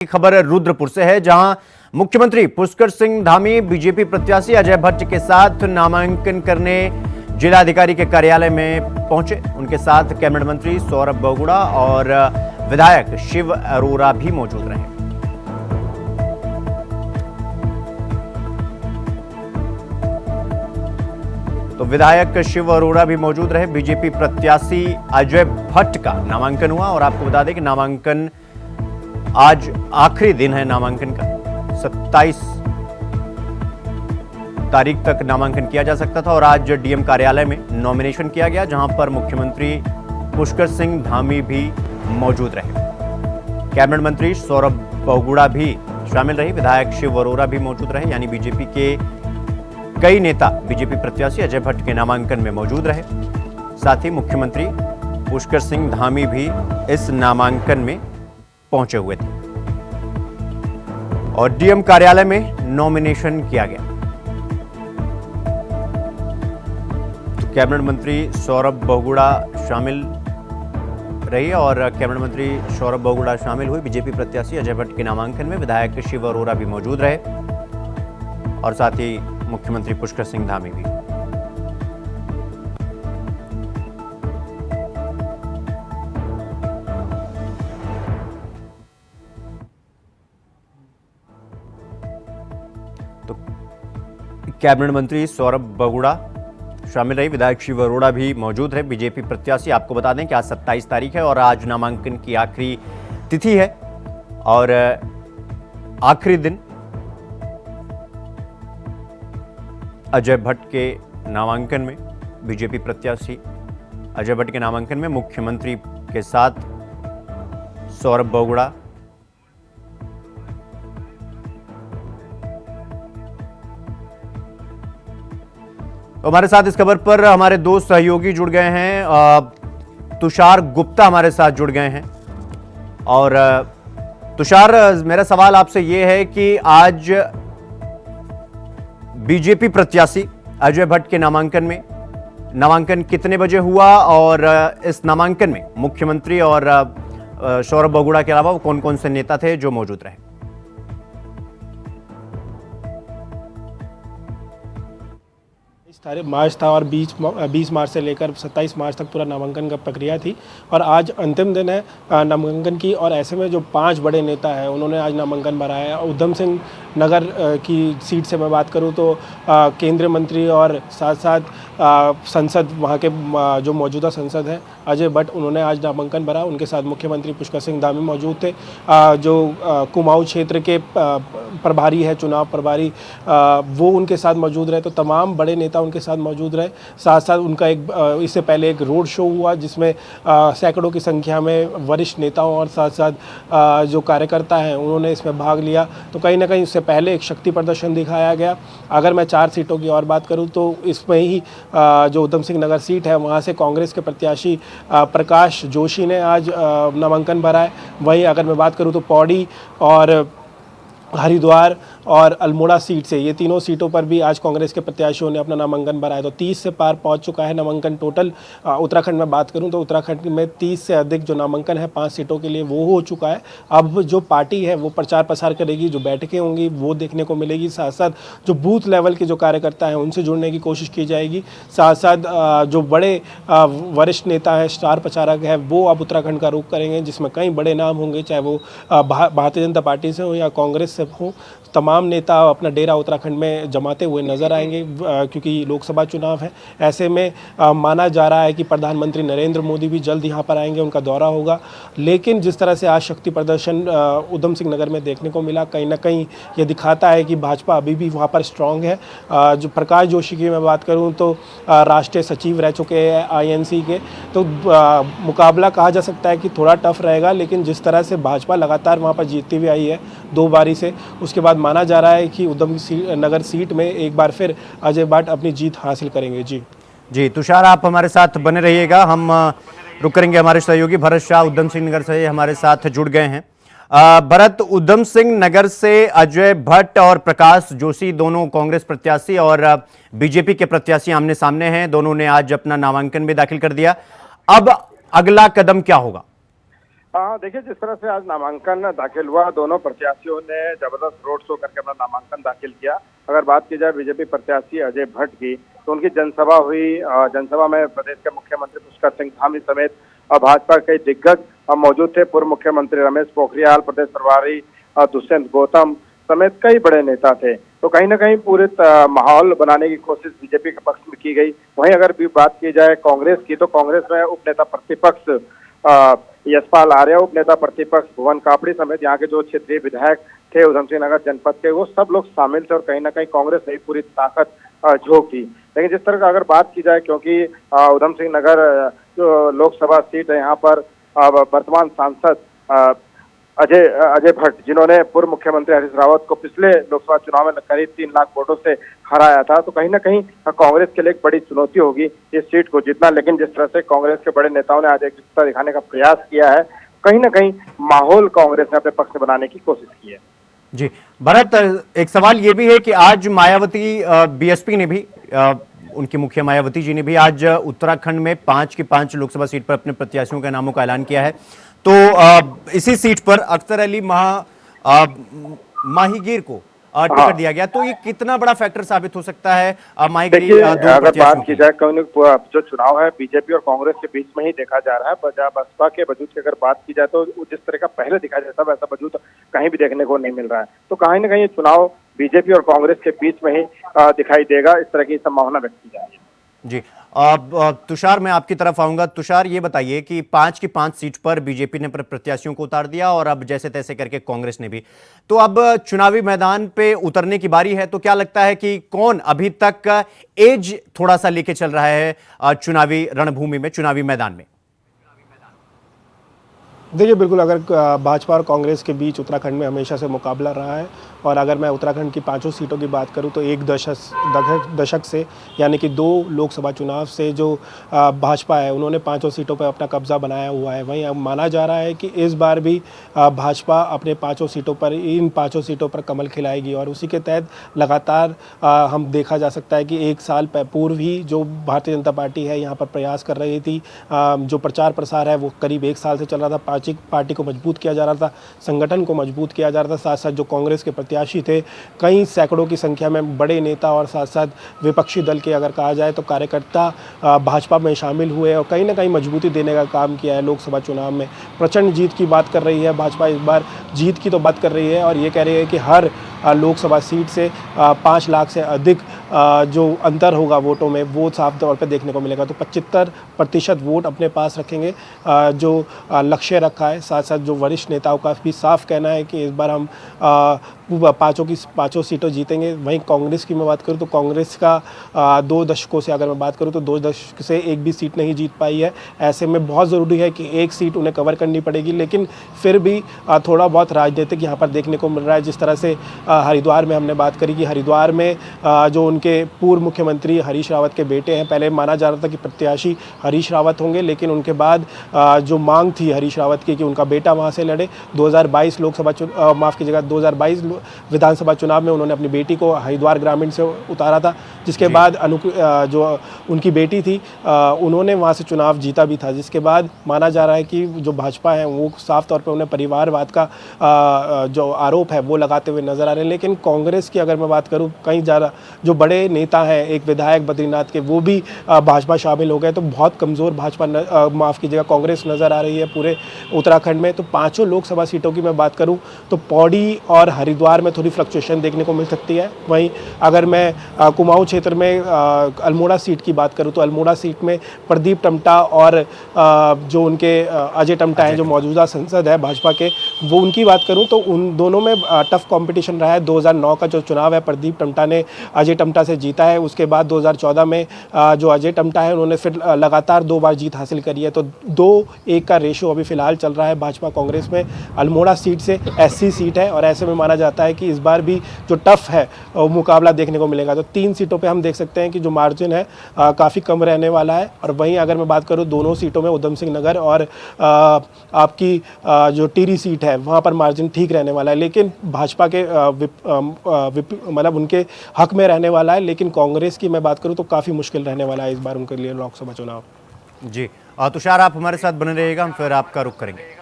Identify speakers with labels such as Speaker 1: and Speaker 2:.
Speaker 1: खबर रुद्रपुर से है, जहां मुख्यमंत्री पुष्कर सिंह धामी बीजेपी प्रत्याशी अजय भट्ट के साथ नामांकन करने जिलाधिकारी के कार्यालय में पहुंचे। उनके साथ कैबिनेट मंत्री सौरभ बगुड़ा और विधायक शिव अरोरा भी मौजूद रहे। तो विधायक शिव अरोरा भी मौजूद रहे। बीजेपी प्रत्याशी अजय भट्ट का नामांकन हुआ और आपको बता दें कि नामांकन आज आखिरी दिन है नामांकन का। 27 तारीख तक नामांकन किया जा सकता था और आज डीएम कार्यालय में नॉमिनेशन किया गया, जहां पर मुख्यमंत्री पुष्कर सिंह धामी भी मौजूद रहे। कैबिनेट मंत्री सौरभ बगुड़ा भी शामिल रहे, विधायक शिव अरोरा भी मौजूद रहे। यानी बीजेपी के कई नेता बीजेपी प्रत्याशी अजय भट्ट के नामांकन में मौजूद रहे। साथ ही मुख्यमंत्री पुष्कर सिंह धामी भी इस नामांकन में पहुंचे हुए थे और डीएम कार्यालय में नॉमिनेशन किया गया। तो कैबिनेट मंत्री सौरभ बगुड़ा शामिल रही और कैबिनेट मंत्री सौरभ बगुड़ा शामिल हुए। बीजेपी प्रत्याशी अजय भट्ट के नामांकन में विधायक शिव अरोरा भी मौजूद रहे और साथ ही मुख्यमंत्री पुष्कर सिंह धामी भी। तो कैबिनेट मंत्री सौरभ बगुड़ा शामिल रही, विधायक शिव अरोड़ा भी मौजूद है। बीजेपी प्रत्याशी, आपको बता दें कि आज 27 तारीख है और आज नामांकन की आखिरी तिथि है और आखिरी दिन अजय भट्ट के नामांकन में, बीजेपी प्रत्याशी अजय भट्ट के नामांकन में मुख्यमंत्री के साथ सौरभ बगुड़ा, तो हमारे साथ इस खबर पर हमारे दो सहयोगी जुड़ गए हैं। तुषार गुप्ता हमारे साथ जुड़ गए हैं और तुषार, मेरा सवाल आपसे यह है कि आज बीजेपी प्रत्याशी अजय भट्ट के नामांकन कितने बजे हुआ और इस नामांकन में मुख्यमंत्री और सौरभ बगुड़ा के अलावा कौन कौन से नेता थे जो मौजूद रहे?
Speaker 2: तारीख मार्च था और 20 मार्च से लेकर 27 मार्च तक पूरा नामांकन का प्रक्रिया थी और आज अंतिम दिन है नामांकन की। और ऐसे में जो 5 बड़े नेता हैं उन्होंने आज नामांकन भरा है। उधम सिंह नगर की सीट से मैं बात करूं तो केंद्रीय मंत्री और साथ साथ संसद, वहां के जो मौजूदा संसद हैं अजय भट्ट, उन्होंने आज नामांकन भरा। उनके साथ मुख्यमंत्री पुष्कर सिंह धामी मौजूद थे। जो कुमाऊं क्षेत्र के प्रभारी है, चुनाव प्रभारी, वो उनके साथ मौजूद रहे। तो तमाम बड़े नेता उनके साथ मौजूद रहे। साथ साथ उनका इससे पहले एक रोड शो हुआ जिसमें सैकड़ों की संख्या में वरिष्ठ नेताओं और साथ साथ जो कार्यकर्ता हैं उन्होंने इसमें भाग लिया। तो कहीं ना कहीं इससे पहले एक शक्ति प्रदर्शन दिखाया गया। अगर मैं 4 सीटों की और बात करूं तो इसमें ही जो उधम सिंह नगर सीट है वहां से कांग्रेस के प्रत्याशी प्रकाश जोशी ने आज नामांकन भरा है। वहीं अगर मैं बात करूं तो पौड़ी और हरिद्वार और अल्मोड़ा सीट से, ये तीनों सीटों पर भी आज कांग्रेस के प्रत्याशियों ने अपना नामांकन भरा है। तो 30 से पार पहुंच चुका है नामांकन टोटल। उत्तराखंड में बात करूं तो उत्तराखंड में 30 से अधिक जो नामांकन है 5 सीटों के लिए वो हो चुका है। अब जो पार्टी है वो प्रचार प्रसार करेगी, जो बैठकें होंगी वो देखने को मिलेगी। साथ साथ जो बूथ लेवल के जो कार्यकर्ता हैं उनसे जुड़ने की कोशिश की जाएगी। साथ साथ जो बड़े वरिष्ठ नेता हैं, स्टार प्रचारक है, वो अब उत्तराखंड का रुख करेंगे, जिसमें कई बड़े नाम होंगे, चाहे वो भारतीय जनता पार्टी से हो या कांग्रेस से हो। तमाम नेता अपना डेरा उत्तराखंड में जमाते हुए नजर आएंगे क्योंकि लोकसभा चुनाव है। ऐसे में माना जा रहा है कि प्रधानमंत्री नरेंद्र मोदी भी जल्द यहाँ पर आएंगे, उनका दौरा होगा। लेकिन जिस तरह से आज शक्ति प्रदर्शन उधम सिंह नगर में देखने को मिला, कहीं ना कहीं ये दिखाता है कि भाजपा अभी भी वहाँ पर स्ट्रांग है। जो प्रकाश जोशी की मैं बात करूँ तो राष्ट्रीय सचिव रह चुके हैं INC के, तो मुकाबला कहा जा सकता है कि थोड़ा टफ रहेगा। लेकिन जिस तरह से भाजपा लगातार वहाँ पर जीतती हुई आई है 2 बारी से, उसके बाद माना जा रहा है कि उधम नगर सीट में एक बार फिर अजय भट्ट अपनी जीत हासिल करेंगे। जी
Speaker 1: तुषार, आप हमारे साथ बने रहिएगा। हम रुक करेंगे। हमारे सहयोगी भरत शाह उधम सिंह नगर से हमारे साथ जुड़ गए हैं। भरत, उधम सिंह नगर से अजय भट्ट और प्रकाश जोशी दोनों कांग्रेस प्रत्याशी और बीजेपी के प्रत्याशी आमने सामने हैं। दोनों ने आज अपना नामांकन भी दाखिल कर दिया। अब अगला कदम क्या होगा?
Speaker 3: हाँ, देखिए जिस तरह से आज नामांकन दाखिल हुआ, दोनों प्रत्याशियों ने जबरदस्त रोड शो करके अपना नामांकन दाखिल किया। अगर बात की जाए बीजेपी प्रत्याशी अजय भट्ट की, तो उनकी जनसभा हुई। जनसभा में प्रदेश के मुख्यमंत्री पुष्कर सिंह धामी समेत भाजपा के दिग्गज मौजूद थे। पूर्व मुख्यमंत्री रमेश पोखरियाल, प्रदेश प्रभारी दुष्यंत गौतम समेत कई बड़े नेता थे। तो कहीं ना कहीं पूरे माहौल बनाने की कोशिश बीजेपी के पक्ष में की गई। वहीं अगर भी बात की जाए कांग्रेस की, तो कांग्रेस में उपनेता प्रतिपक्ष यशपाल आर्य, उप नेता प्रतिपक्ष भुवन कापड़ी समेत यहाँ के जो क्षेत्रीय विधायक थे उधम सिंह नगर जनपद के, वो सब लोग शामिल थे और कहीं ना कहीं कांग्रेस ने पूरी ताकत झोंक दी। लेकिन जिस तरह का अगर बात की जाए, क्योंकि उधम सिंह नगर जो लोकसभा सीट है, यहाँ पर वर्तमान सांसद अजय भट्ट, जिन्होंने पूर्व मुख्यमंत्री हरीश रावत को पिछले लोकसभा चुनाव में करीब 3 लाख वोटों से हराया था, तो कहीं ना कहीं कांग्रेस के लिए एक बड़ी चुनौती होगी इस सीट को जीतना। लेकिन जिस तरह से कांग्रेस के बड़े नेताओं ने आज एकजुटता दिखाने का प्रयास किया है, कहीं ना कहीं माहौल कांग्रेस ने अपने पक्ष में बनाने की कोशिश की है।
Speaker 1: जी भरत, एक सवाल ये भी है कि आज मायावती बीएसपी ने भी उनकी मुखिया मायावती जी ने भी आज उत्तराखंड में 5 की 5 लोकसभा सीट पर अपने प्रत्याशियों के नामों का ऐलान किया है। तो इसी सीट पर अख्तर अली माहीगीर को टिकट दिया गया, तो ये कितना बड़ा फैक्टर साबित हो सकता है माहीगीर
Speaker 3: अगर बात की जाए, जो चुनाव है बीजेपी और कांग्रेस के बीच में ही देखा जा रहा है। बसपा के वजूद की अगर बात की जाए, तो जिस तरह का पहले दिखाया जाता है वैसा वजूद कहीं भी देखने को नहीं मिल रहा है। तो कहीं ना कहीं ये चुनाव बीजेपी और कांग्रेस के बीच में ही दिखाई देगा, इस तरह की संभावना व्यक्त की जा रही है।
Speaker 1: जी, तुषार, मैं आपकी तरफ आऊंगा। तुषार, ये बताइए कि 5 की 5 सीट पर बीजेपी ने प्रत्याशियों को उतार दिया और अब जैसे तैसे करके कांग्रेस ने भी, तो अब चुनावी मैदान पे उतरने की बारी है। तो क्या लगता है कि कौन अभी तक एज थोड़ा सा लेके चल रहा है चुनावी रणभूमि में, चुनावी मैदान में?
Speaker 2: देखिए, बिल्कुल, अगर भाजपा और कांग्रेस के बीच उत्तराखंड में हमेशा से मुकाबला रहा है, और अगर मैं उत्तराखंड की 5 सीटों की बात करूं तो एक दशक से, यानी कि 2 लोकसभा चुनाव से जो भाजपा है, उन्होंने 5 सीटों पर अपना कब्जा बनाया हुआ है। वहीं अब माना जा रहा है कि इस बार भी भाजपा अपने 5 सीटों पर, इन 5 सीटों पर कमल खिलाएगी, और उसी के तहत लगातार हम देखा जा सकता है कि 1 साल पूर्व ही जो भारतीय जनता पार्टी है यहाँ पर प्रयास कर रही थी। जो प्रचार प्रसार है वो करीब 1 साल से चल रहा था। पार्टी को मजबूत किया जा रहा था, संगठन को मजबूत किया जा रहा था। साथ साथ जो कांग्रेस के प्रत्याशी थे, कई सैकड़ों की संख्या में बड़े नेता और साथ साथ विपक्षी दल के अगर कहा जाए तो कार्यकर्ता भाजपा में शामिल हुए और कहीं ना कहीं मजबूती देने का काम किया है। लोकसभा चुनाव में प्रचंड जीत की बात कर रही है भाजपा, इस बार जीत की तो बात कर रही है और ये कह रही है कि हर लोकसभा सीट से 5 लाख से अधिक जो अंतर होगा वोटों में, वो साफ तौर पे देखने को मिलेगा। तो 75% वोट अपने पास रखेंगे, जो लक्ष्य रखा है। साथ साथ जो वरिष्ठ नेताओं का भी साफ कहना है कि इस बार हम 5 सीटों जीतेंगे। वहीं कांग्रेस की मैं बात करूं तो कांग्रेस का 2 दशकों से, अगर मैं बात करूं तो 2 दशक से एक भी सीट नहीं जीत पाई है। ऐसे में बहुत ज़रूरी है कि एक सीट उन्हें कवर करनी पड़ेगी, लेकिन फिर भी थोड़ा बहुत राजनीतिक यहाँ पर देखने को मिल रहा है। जिस तरह से हरिद्वार में हमने बात करी कि हरिद्वार में जो उनके पूर्व मुख्यमंत्री हरीश रावत के बेटे हैं, पहले माना जा रहा था कि प्रत्याशी हरीश रावत होंगे, लेकिन उनके बाद जो मांग थी हरीश रावत की कि उनका बेटा वहाँ से लड़े, 2022 2022 विधानसभा चुनाव में उन्होंने अपनी बेटी को हरिद्वार ग्रामीण से उतारा था, जिसके बाद जो उनकी बेटी थी उन्होंने वहाँ से चुनाव जीता भी था। जिसके बाद माना जा रहा है कि जो भाजपा है वो साफ तौर पे उन्हें परिवारवाद का जो आरोप है वो लगाते हुए नजर आ रहे हैं। लेकिन कांग्रेस की अगर मैं बात करूँ, कहीं ज़्यादा जो बड़े नेता हैं, एक विधायक बद्रीनाथ के, वो भी भाजपा शामिल हो गए। तो बहुत कमज़ोर भाजपा माफ़ कीजिएगा कांग्रेस नज़र आ रही है पूरे उत्तराखंड में। तो 5 लोकसभा सीटों की मैं बात करूँ तो पौड़ी और हरिद्वार में थोड़ी फ्लक्चुएशन देखने को मिल सकती है। वहीं अगर मैं कुमाऊं क्षेत्र में अल्मोड़ा सीट की बात करूं तो अल्मोड़ा सीट में प्रदीप टम्टा और जो उनके अजय टम्टा हैं, जो मौजूदा सांसद है भाजपा के, वो उनकी बात करूं तो उन दोनों में टफ कंपटीशन रहा है। 2009 का जो चुनाव है, प्रदीप टम्टा ने अजय टम्टा से जीता है। उसके बाद 2014 में जो अजय टम्टा है उन्होंने फिर लगातार 2 बार जीत हासिल करी है। तो 2-1 का रेशो अभी फिलहाल चल रहा है भाजपा कांग्रेस में। अल्मोड़ा सीट से एससी सीट है और ऐसे में माना जाता है कि इस बार भी जो टफ है मुकाबला देखने को मिलेगा। तो 3 सीटों पे हम देख सकते हैं कि जो मार्जिन है काफ़ी कम रहने वाला है। और वहीं अगर मैं बात करूं दोनों सीटों में, उधम सिंह नगर और आपकी जो टिहरी सीट है, वहां पर मार्जिन ठीक रहने वाला है, लेकिन भाजपा के मतलब उनके हक में रहने वाला है। लेकिन कांग्रेस की मैं बात करूं तो काफ़ी मुश्किल रहने वाला है इस बार उनके लिए लोकसभा चुनाव।
Speaker 1: जी तुषार, आप हमारे साथ बने रहिएगा, हम फिर आपका रुख करेंगे।